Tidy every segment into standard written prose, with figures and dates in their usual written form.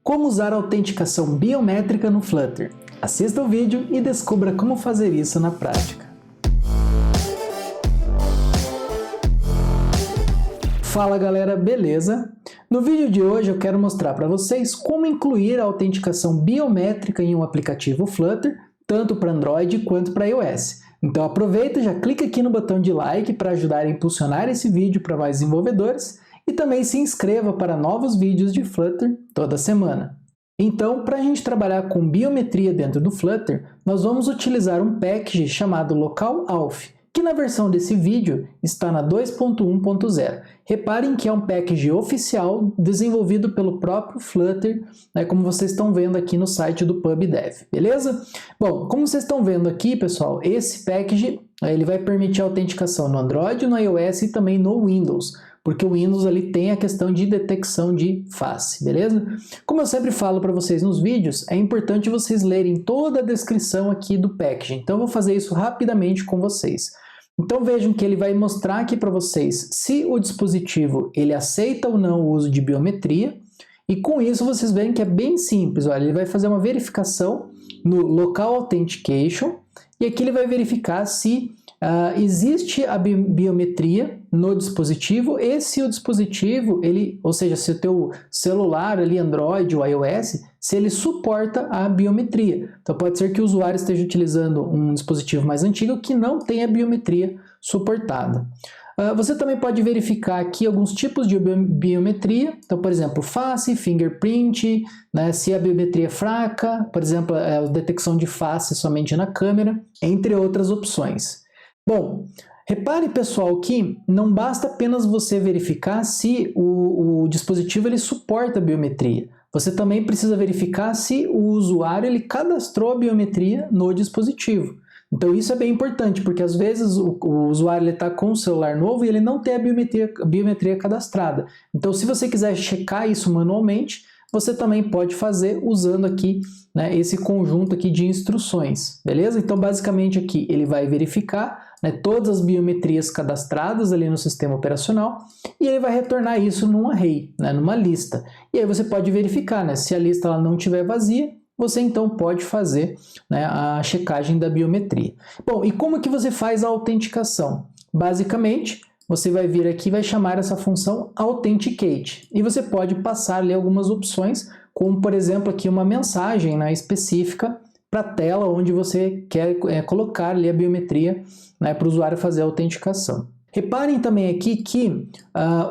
Como usar a autenticação biométrica no Flutter? Assista o vídeo e descubra como fazer isso na prática. Fala galera, beleza? No vídeo de hoje eu quero mostrar para vocês como incluir a autenticação biométrica em um aplicativo Flutter, tanto para Android quanto para iOS. Então aproveita e já clica aqui no botão de like para ajudar a impulsionar esse vídeo para mais desenvolvedores e também se inscreva para novos vídeos de Flutter toda semana. Então, para a gente trabalhar com biometria dentro do Flutter, nós vamos utilizar um package chamado localauth, que na versão desse vídeo está na 2.1.0. Reparem que é um package oficial desenvolvido pelo próprio Flutter, como vocês estão vendo aqui no site do PubDev, beleza? Bom, como vocês estão vendo aqui, pessoal, esse package ele vai permitir a autenticação no Android, no iOS e também no Windows, porque o Windows ali tem a questão de detecção de face, beleza? Como eu sempre falo para vocês nos vídeos, é importante vocês lerem toda a descrição aqui do package, então eu vou fazer isso rapidamente com vocês. Então vejam que ele vai mostrar aqui para vocês se o dispositivo ele aceita ou não o uso de biometria, e com isso vocês veem que é bem simples, olha, ele vai fazer uma verificação no Local Authentication, e aqui ele vai verificar se existe a biometria no dispositivo e se o dispositivo, ou seja, se o teu celular ali, Android ou iOS, se ele suporta a biometria. Então pode ser que o usuário esteja utilizando um dispositivo mais antigo que não tem a biometria suportada. Você também pode verificar aqui alguns tipos de biometria, então por exemplo, face, fingerprint, se a biometria é fraca, por exemplo, a detecção de face somente na câmera, entre outras opções. Bom, repare pessoal que não basta apenas você verificar se o dispositivo ele suporta a biometria. Você também precisa verificar se o usuário ele cadastrou a biometria no dispositivo. Então isso é bem importante, porque às vezes o usuário está com um celular novo e ele não tem a biometria cadastrada. Então se você quiser checar isso manualmente, você também pode fazer usando aqui esse conjunto aqui de instruções, beleza? Então basicamente aqui ele vai verificar todas as biometrias cadastradas ali no sistema operacional e ele vai retornar isso num array, numa lista. E aí você pode verificar, se a lista ela não estiver vazia, você então pode fazer a checagem da biometria. Bom, e como que você faz a autenticação? Basicamente, você vai vir aqui e vai chamar essa função Authenticate. E você pode passar ali algumas opções, como por exemplo aqui uma mensagem específica para a tela onde você quer colocar ali a biometria para o usuário fazer a autenticação. Reparem também aqui que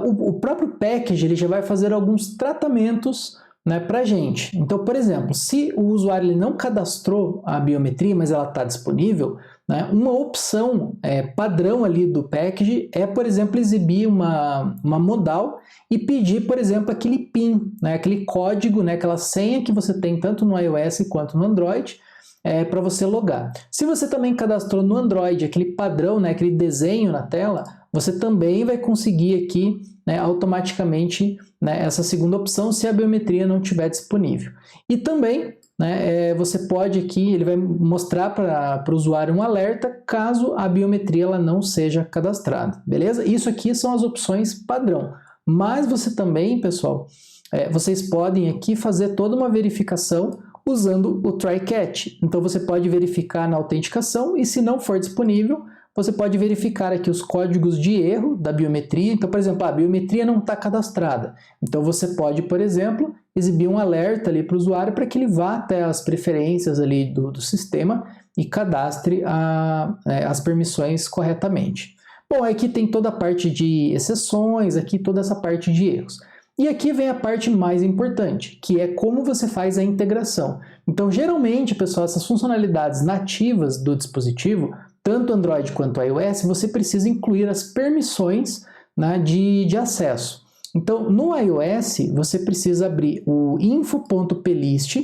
o próprio package ele já vai fazer alguns tratamentos para a gente. Então, por exemplo, se o usuário ele não cadastrou a biometria, mas ela está disponível, uma opção padrão ali do package é, por exemplo, exibir uma modal e pedir, por exemplo, aquele PIN, aquele código, aquela senha que você tem tanto no iOS quanto no Android, para você logar. Se você também cadastrou no Android aquele padrão, aquele desenho na tela, você também vai conseguir aqui automaticamente essa segunda opção se a biometria não estiver disponível. E também você pode aqui, ele vai mostrar para o usuário um alerta caso a biometria ela não seja cadastrada, beleza? Isso aqui são as opções padrão, mas você também, pessoal, vocês podem aqui fazer toda uma verificação usando o try-catch. Então você pode verificar na autenticação e se não for disponível, você pode verificar aqui os códigos de erro da biometria. Então, por exemplo, a biometria não está cadastrada. Então você pode, por exemplo, exibir um alerta ali para o usuário para que ele vá até as preferências ali do sistema e cadastre as permissões corretamente. Bom, aqui tem toda a parte de exceções, aqui toda essa parte de erros. E aqui vem a parte mais importante, que é como você faz a integração. Então, geralmente, pessoal, essas funcionalidades nativas do dispositivo, tanto Android quanto iOS, você precisa incluir as permissões de acesso. Então, no iOS, você precisa abrir o info.plist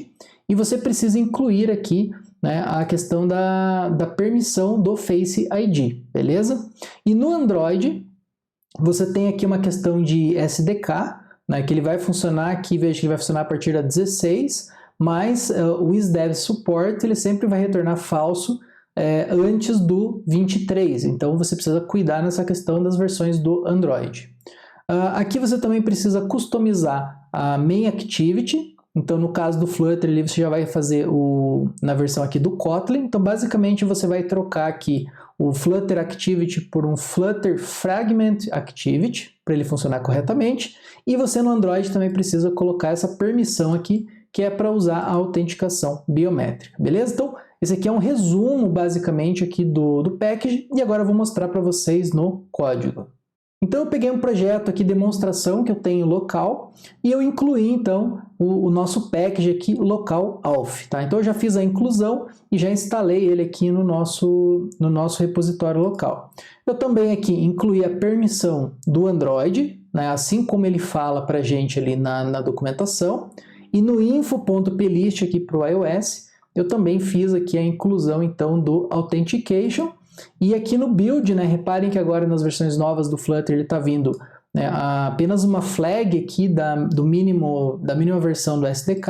e você precisa incluir aqui a questão da permissão do Face ID, beleza? E no Android, você tem aqui uma questão de SDK, que ele vai funcionar aqui, veja que ele vai funcionar a partir da 16, mas o isDev Support ele sempre vai retornar falso antes do 23, então você precisa cuidar nessa questão das versões do Android. Aqui você também precisa customizar a main activity, Então, no caso do Flutter, ali você já vai fazer na versão aqui do Kotlin. Então, basicamente, você vai trocar aqui o Flutter Activity por um Flutter Fragment Activity, para ele funcionar corretamente. E você no Android também precisa colocar essa permissão aqui, que é para usar a autenticação biométrica, beleza? Então, esse aqui é um resumo, basicamente, aqui do package. E agora eu vou mostrar para vocês no código. Então eu peguei um projeto aqui, demonstração, que eu tenho local, e eu incluí então o nosso package aqui, local auth, tá? Então eu já fiz a inclusão e já instalei ele aqui no nosso repositório local. Eu também aqui incluí a permissão do Android, né? Assim como ele fala para a gente ali na documentação, e no info.plist aqui para o iOS, eu também fiz aqui a inclusão então do Authentication. E aqui no build, né, reparem que agora nas versões novas do Flutter ele está vindo, né, apenas uma flag aqui da mínima versão do SDK.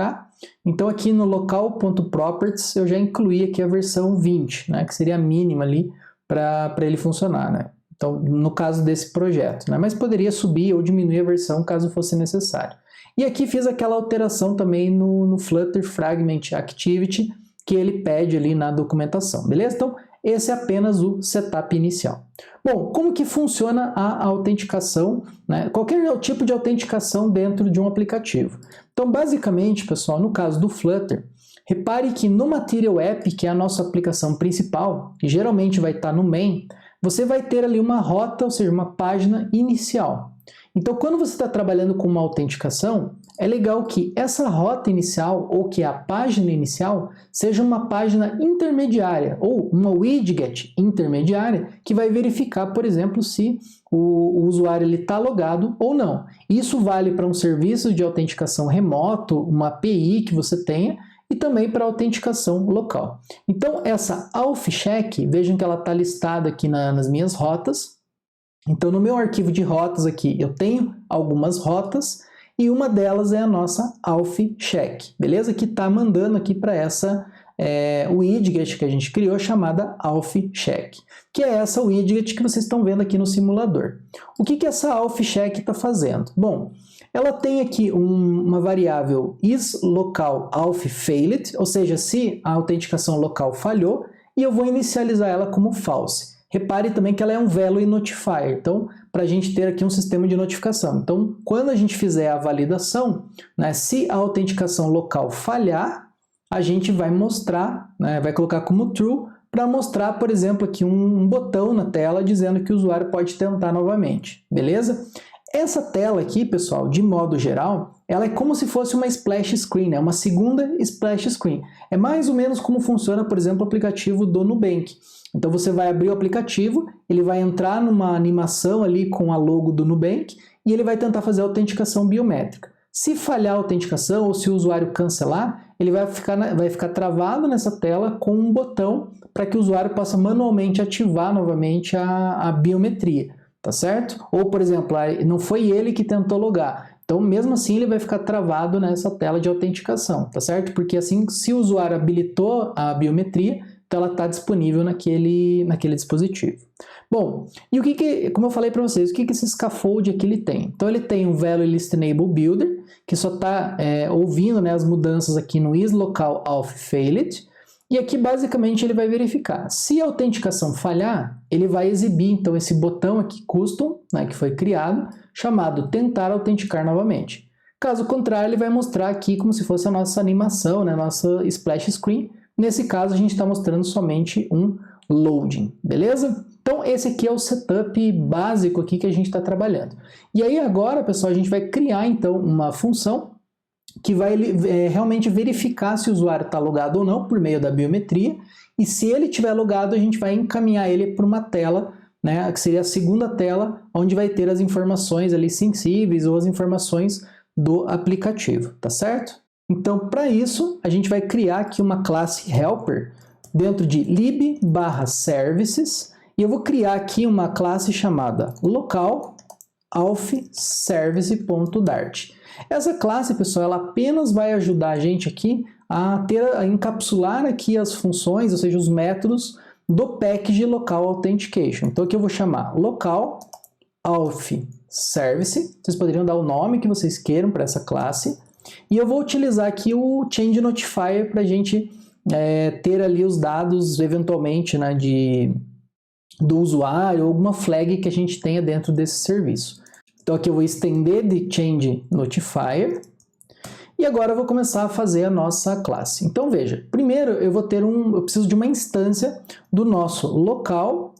Então aqui no local.properties eu já incluí aqui a versão 20, né, que seria a mínima ali para ele funcionar, né? Então no caso desse projeto, né, mas poderia subir ou diminuir a versão caso fosse necessário. E aqui fiz aquela alteração também no Flutter Fragment Activity que ele pede ali na documentação, beleza? Então esse é apenas o setup inicial. Bom, como que funciona a autenticação, né? Qualquer tipo de autenticação dentro de um aplicativo. Então, basicamente, pessoal, no caso do Flutter, repare que no Material App, que é a nossa aplicação principal, que geralmente vai estar no main, você vai ter ali uma rota, ou seja, uma página inicial. Então, quando você está trabalhando com uma autenticação, é legal que essa rota inicial, ou que a página inicial, seja uma página intermediária, ou uma widget intermediária, que vai verificar, por exemplo, se o usuário está logado ou não. Isso vale para um serviço de autenticação remoto, uma API que você tenha, e também para autenticação local. Então, essa auth-check, vejam que ela está listada aqui nas minhas rotas. Então, no meu arquivo de rotas aqui, eu tenho algumas rotas e uma delas é a nossa auth-check, beleza? Que está mandando aqui para essa widget que a gente criou, chamada auth-check, que é essa widget que vocês estão vendo aqui no simulador. O que essa auth-check está fazendo? Bom, ela tem aqui uma variável isLocalAuthFailed, ou seja, se a autenticação local falhou, e eu vou inicializar ela como false. Repare também que ela é um value notifier, então, para a gente ter aqui um sistema de notificação. Então, quando a gente fizer a validação, né, se a autenticação local falhar, a gente vai mostrar, né, vai colocar como true, para mostrar, por exemplo, aqui um botão na tela dizendo que o usuário pode tentar novamente, beleza? Essa tela aqui, pessoal, de modo geral, ela é como se fosse uma splash screen, é uma segunda splash screen. É mais ou menos como funciona, por exemplo, o aplicativo do Nubank. Então você vai abrir o aplicativo, ele vai entrar numa animação ali com a logo do Nubank e ele vai tentar fazer a autenticação biométrica. Se falhar a autenticação ou se o usuário cancelar, ele vai ficar travado nessa tela com um botão para que o usuário possa manualmente ativar novamente a biometria, tá certo? Ou, por exemplo, não foi ele que tentou logar. Então, mesmo assim, ele vai ficar travado nessa tela de autenticação, tá certo? Porque assim, se o usuário habilitou a biometria, então ela está disponível naquele dispositivo. Bom, e como eu falei para vocês, o que esse scaffold aqui ele tem? Então ele tem um Value List Enable Builder, que só está ouvindo, né, as mudanças aqui no isLocalAuthFailed, e aqui basicamente ele vai verificar. Se a autenticação falhar, ele vai exibir então esse botão aqui custom, né, que foi criado, chamado tentar autenticar novamente. Caso contrário, ele vai mostrar aqui como se fosse a nossa animação, né, a nossa splash screen. Nesse caso, a gente está mostrando somente um loading, beleza? Então, esse aqui é o setup básico aqui que a gente está trabalhando. E aí agora, pessoal, a gente vai criar então uma função que vai realmente verificar se o usuário está logado ou não por meio da biometria. E se ele estiver logado, a gente vai encaminhar ele para uma tela, né, que seria a segunda tela, onde vai ter as informações ali sensíveis ou as informações do aplicativo, tá certo? Então, para isso, a gente vai criar aqui uma classe helper dentro de lib/services e eu vou criar aqui uma classe chamada local_authService.dart. Essa classe, pessoal, ela apenas vai ajudar a gente aqui a encapsular aqui as funções, ou seja, os métodos do package local authentication. Então, aqui eu vou chamar local_authService. Vocês poderiam dar o nome que vocês queiram para essa classe. E eu vou utilizar aqui o Change Notifier para a gente ter ali os dados, eventualmente, né, do usuário, ou alguma flag que a gente tenha dentro desse serviço. Então aqui eu vou estender de Change Notifier. E agora eu vou começar a fazer a nossa classe. Então veja, primeiro eu preciso de uma instância do nosso local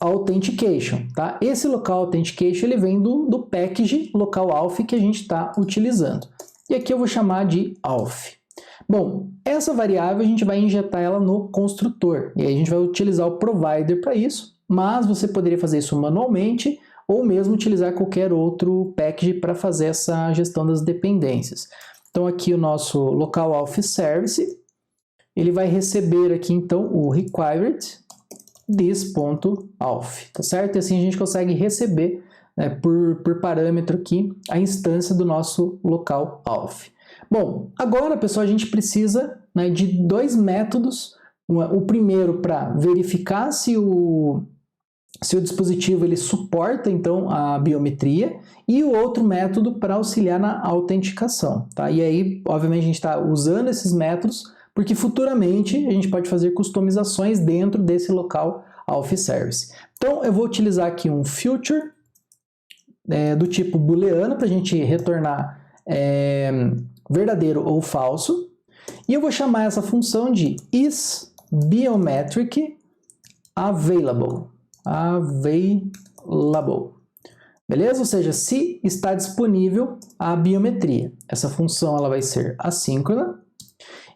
authentication, tá? Esse local authentication ele vem do package local auth que a gente está utilizando. E aqui eu vou chamar de auth. Bom, essa variável a gente vai injetar ela no construtor, e aí a gente vai utilizar o provider para isso, mas você poderia fazer isso manualmente, ou mesmo utilizar qualquer outro package para fazer essa gestão das dependências. Então aqui o nosso local auth service, ele vai receber aqui então o required this.auth, tá certo? E assim a gente consegue receber, né, por parâmetro aqui a instância do nosso local auth. Bom, agora pessoal a gente precisa, né, de dois métodos, o primeiro para verificar se o dispositivo ele suporta então a biometria e o outro método para auxiliar na autenticação, tá? E aí, obviamente, a gente está usando esses métodos porque futuramente a gente pode fazer customizações dentro desse local auth service. Então, eu vou utilizar aqui um future do tipo booleano para a gente retornar verdadeiro ou falso, e eu vou chamar essa função de isBiometric available. Beleza? Ou seja, se está disponível a biometria. Essa função ela vai ser assíncrona.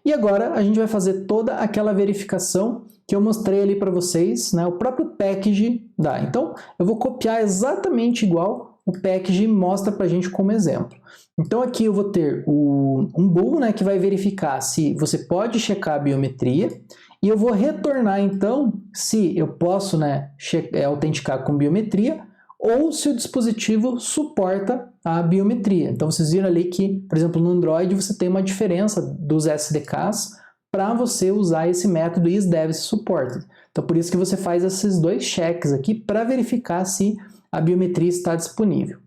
E agora a gente vai fazer toda aquela verificação que eu mostrei ali para vocês, né? O próprio package dá. Então, eu vou copiar exatamente igual o package mostra para a gente como exemplo. Então, aqui eu vou ter um bool, né, que vai verificar se você pode checar a biometria. E eu vou retornar, então, se eu posso, né, autenticar com biometria ou se o dispositivo suporta a biometria. Então, vocês viram ali que, por exemplo, no Android você tem uma diferença dos SDKs para você usar esse método isDevSupport. Então, por isso que você faz esses dois checks aqui para verificar se a biometria está disponível.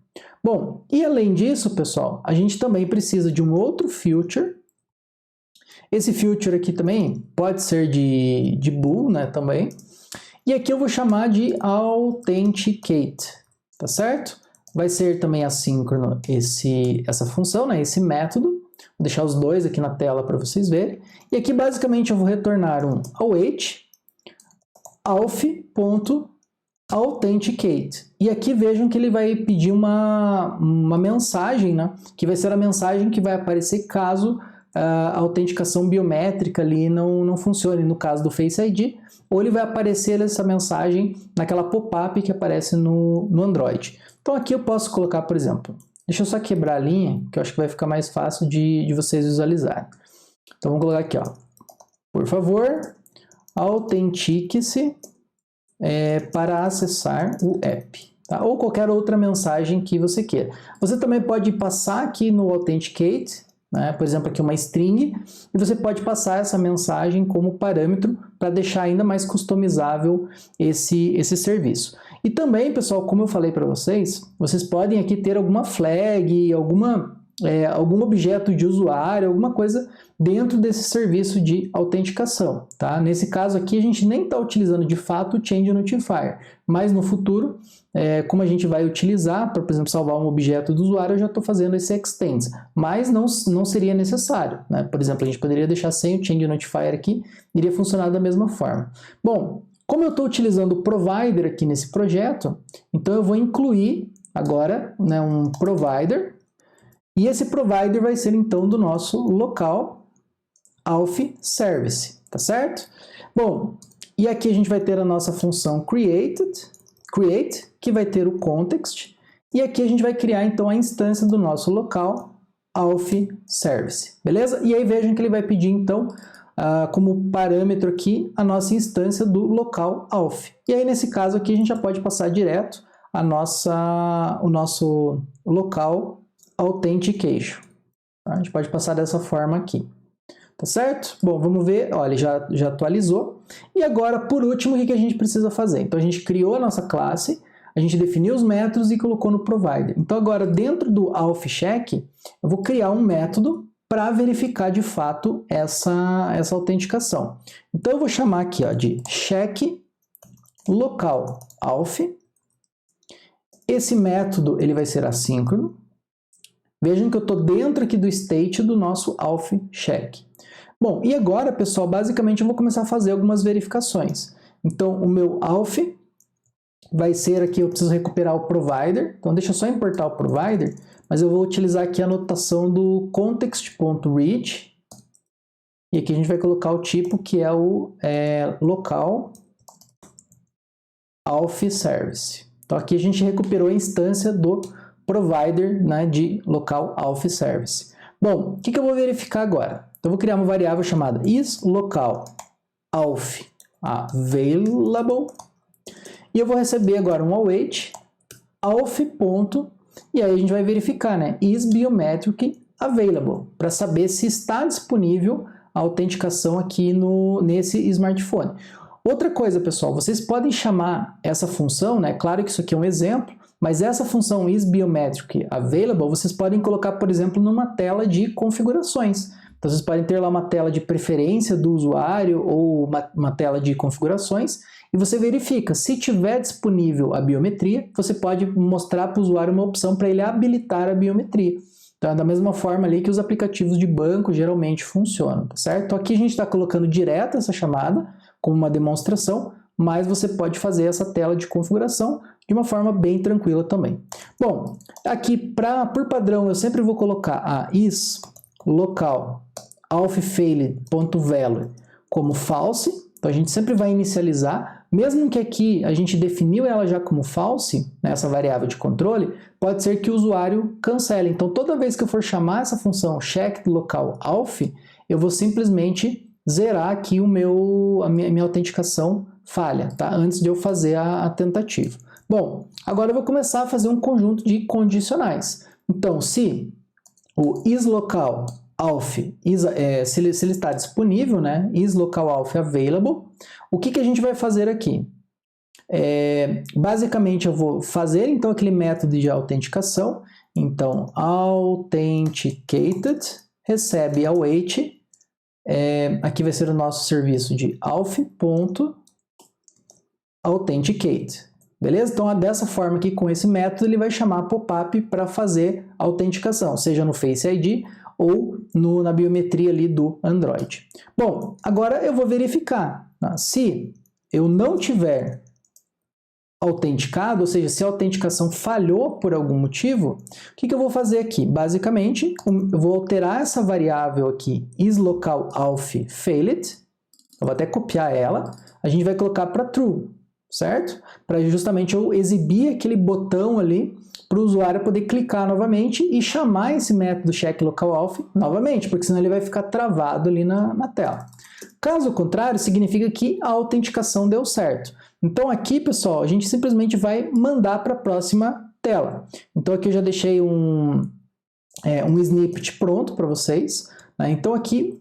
Bom, e além disso, pessoal, a gente também precisa de um outro feature. Esse feature aqui também pode ser de bool, né, também. E aqui eu vou chamar de authenticate, tá certo? Vai ser também assíncrono essa função, né, esse método. Vou deixar os dois aqui na tela para vocês verem. E aqui basicamente eu vou retornar um await auth.authenticate. E aqui vejam que ele vai pedir uma mensagem, né, que vai ser a mensagem que vai aparecer caso a autenticação biométrica ali não funcione, no caso do Face ID, ou ele vai aparecer essa mensagem naquela pop-up que aparece no Android. Então aqui eu posso colocar, por exemplo, deixa eu só quebrar a linha, que eu acho que vai ficar mais fácil de vocês visualizarem. Então vamos colocar aqui, ó, por favor, autentique-se para acessar o app. Tá? Ou qualquer outra mensagem que você queira. Você também pode passar aqui no Authenticate, né? Por exemplo, aqui uma string, e você pode passar essa mensagem como parâmetro para deixar ainda mais customizável esse serviço. E também, pessoal, como eu falei para vocês podem aqui ter alguma flag, algum objeto de usuário, alguma coisa dentro desse serviço de autenticação. Tá? Nesse caso aqui, a gente nem está utilizando de fato o Change Notifier, mas no futuro, como a gente vai utilizar para, por exemplo, salvar um objeto do usuário, eu já estou fazendo esse extends, mas não seria necessário. Né? Por exemplo, a gente poderia deixar sem o Change Notifier aqui, iria funcionar da mesma forma. Bom, como eu estou utilizando o provider aqui nesse projeto, então eu vou incluir agora, né, um provider, e esse provider vai ser então do nosso local auth service, tá certo? Bom, e aqui a gente vai ter a nossa função create, que vai ter o context, e aqui a gente vai criar então a instância do nosso local auth service, beleza? E aí vejam que ele vai pedir então como parâmetro aqui a nossa instância do local auth. E aí nesse caso aqui a gente já pode passar direto o nosso local authentication. Tá? A gente pode passar dessa forma aqui. Tá certo? Bom, vamos ver. Olha, já atualizou. E agora, por último, o que a gente precisa fazer? Então, a gente criou a nossa classe. a gente definiu os métodos e colocou no provider. Então agora dentro do auth-check, eu vou criar um método para verificar de fato essa autenticação. Então eu vou chamar aqui ó, de check local auth. Esse método ele vai ser assíncrono. Vejam que eu estou dentro aqui do state do nosso auth-check. Bom, e agora, pessoal, basicamente eu vou começar a fazer algumas verificações. Então, o meu auth vai ser aqui, eu preciso recuperar o provider. Então, deixa eu só importar o provider, mas eu vou utilizar aqui a notação do context.read. E aqui a gente vai colocar o tipo que é o local auth service. Então, aqui a gente recuperou a instância do provider, né, de local auth service. Bom, o que eu vou verificar agora? Então, eu vou criar uma variável chamada isLocalAuth available e eu vou receber agora um await auth. E aí a gente vai verificar, né, isBiometric available, para saber se está disponível a autenticação aqui nesse smartphone. Outra coisa, pessoal, vocês podem chamar essa função, né, claro que isso aqui é um exemplo, mas essa função isBiometric available, vocês podem colocar, por exemplo, numa tela de configurações. Então, vocês podem ter lá uma tela de preferência do usuário ou uma tela de configurações e você verifica. Se tiver disponível a biometria, você pode mostrar para o usuário uma opção para ele habilitar a biometria. Então, é da mesma forma ali que os aplicativos de banco geralmente funcionam, tá certo? Então, aqui a gente está colocando direto essa chamada como uma demonstração, mas você pode fazer essa tela de configuração de uma forma bem tranquila também. Bom, aqui por padrão eu sempre vou colocar a isLocalAuthFailed.value como false, então a gente sempre vai inicializar, mesmo que aqui a gente definiu ela já como false, nessa variável de controle, pode ser que o usuário cancele. Então toda vez que eu for chamar essa função checkLocalAuth, eu vou simplesmente zerar aqui a minha autenticação falha, tá? Antes de eu fazer a tentativa. Bom, agora eu vou começar a fazer um conjunto de condicionais. Então, se o isLocalAuth, se ele está disponível, né? isLocalAuth available, o que a gente vai fazer aqui? Basicamente eu vou fazer então aquele método de autenticação. Então, authenticated recebe await. Aqui vai ser o nosso serviço de auth.authenticate. Beleza? Então, dessa forma aqui, com esse método, ele vai chamar pop-up para fazer a autenticação, seja no Face ID ou na biometria ali do Android. Bom, agora eu vou verificar. Tá? Se eu não tiver autenticado, ou seja, se a autenticação falhou por algum motivo, o que eu vou fazer aqui? Basicamente, eu vou alterar essa variável aqui, isLocalAuthFailed, eu vou até copiar ela, a gente vai colocar para true, certo? Para justamente eu exibir aquele botão ali para o usuário poder clicar novamente e chamar esse método checkLocalAuth novamente, porque senão ele vai ficar travado ali na tela. Caso contrário, significa que a autenticação deu certo. Então aqui, pessoal, a gente simplesmente vai mandar para a próxima tela. Então aqui eu já deixei um snippet pronto para vocês. Né? Então aqui,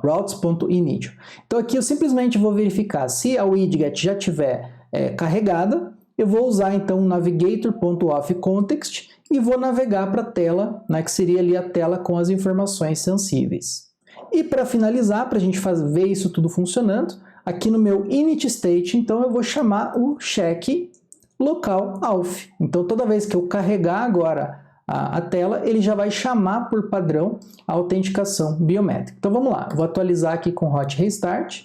routes.init. Então aqui eu simplesmente vou verificar se a widget já estiver carregada. Eu vou usar então navigator.authContext e vou navegar para a tela, né, que seria ali a tela com as informações sensíveis. E para finalizar, para a gente ver isso tudo funcionando, aqui no meu init state, então eu vou chamar o check local auth. Então toda vez que eu carregar agora a tela, ele já vai chamar por padrão a autenticação biométrica. Então vamos lá, eu vou atualizar aqui com hot restart.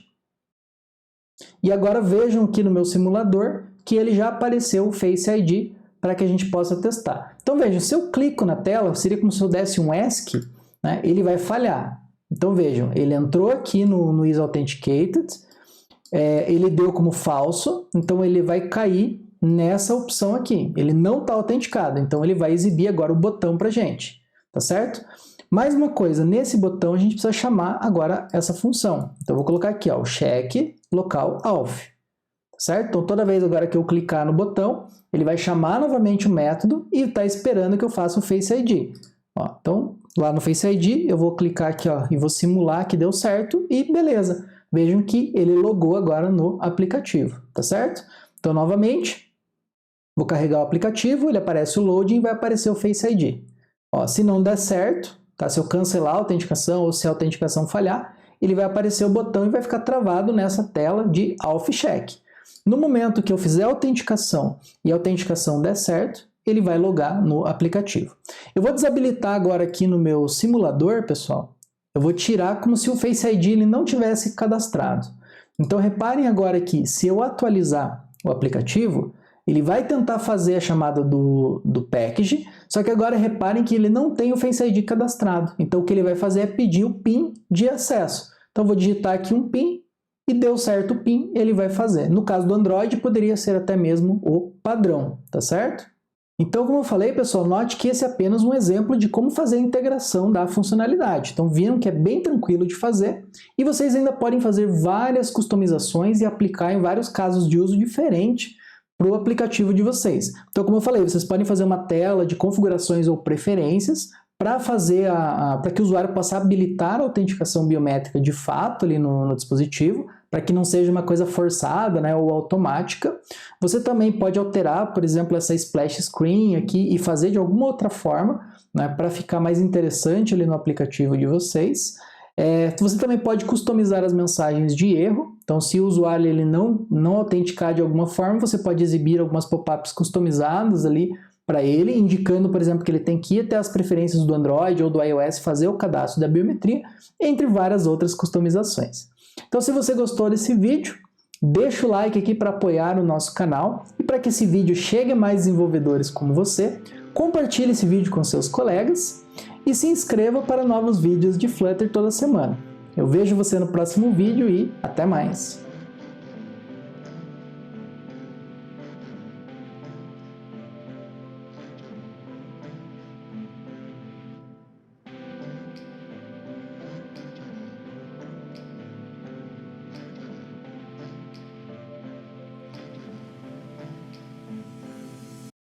E agora vejam aqui no meu simulador que ele já apareceu o Face ID para que a gente possa testar. Então vejam, se eu clico na tela, seria como se eu desse um ESC, né, ele vai falhar. Então vejam, ele entrou aqui no isAuthenticated, ele deu como falso, então ele vai cair nessa opção aqui. Ele não está autenticado, então ele vai exibir agora o botão para a gente, tá certo? Mais uma coisa, nesse botão a gente precisa chamar agora essa função. Então eu vou colocar aqui, ó, o check local auth, certo? Então toda vez agora que eu clicar no botão, ele vai chamar novamente o método e está esperando que eu faça o Face ID. Ó, então lá no Face ID eu vou clicar aqui, ó, e vou simular que deu certo e beleza. Vejam que ele logou agora no aplicativo, tá certo? Então, novamente, vou carregar o aplicativo, ele aparece o loading e vai aparecer o Face ID. Ó, se não der certo, tá? Se eu cancelar a autenticação ou se a autenticação falhar, ele vai aparecer o botão e vai ficar travado nessa tela de Auth Check. No momento que eu fizer a autenticação e a autenticação der certo, ele vai logar no aplicativo. Eu vou desabilitar agora aqui no meu simulador, pessoal. Eu vou tirar como se o Face ID ele não tivesse cadastrado. Então reparem agora que se eu atualizar o aplicativo, ele vai tentar fazer a chamada do package, só que agora reparem que ele não tem o Face ID cadastrado. Então o que ele vai fazer é pedir o PIN de acesso. Então eu vou digitar aqui um PIN e deu certo o PIN, ele vai fazer. No caso do Android, poderia ser até mesmo o padrão, tá certo? Então, como eu falei, pessoal, note que esse é apenas um exemplo de como fazer a integração da funcionalidade. Então, viram que é bem tranquilo de fazer e vocês ainda podem fazer várias customizações e aplicar em vários casos de uso diferente para o aplicativo de vocês. Então, como eu falei, vocês podem fazer uma tela de configurações ou preferências para fazer para que o usuário possa habilitar a autenticação biométrica de fato ali no dispositivo, para que não seja uma coisa forçada, né, ou automática. Você também pode alterar, por exemplo, essa splash screen aqui e fazer de alguma outra forma, né, para ficar mais interessante ali no aplicativo de vocês. Você também pode customizar as mensagens de erro. Então, se o usuário ele não autenticar de alguma forma, você pode exibir algumas pop-ups customizadas ali para ele, indicando, por exemplo, que ele tem que ir até as preferências do Android ou do iOS fazer o cadastro da biometria, entre várias outras customizações. Então, se você gostou desse vídeo, deixa o like aqui para apoiar o nosso canal e para que esse vídeo chegue a mais desenvolvedores como você, compartilhe esse vídeo com seus colegas e se inscreva para novos vídeos de Flutter toda semana. Eu vejo você no próximo vídeo e até mais!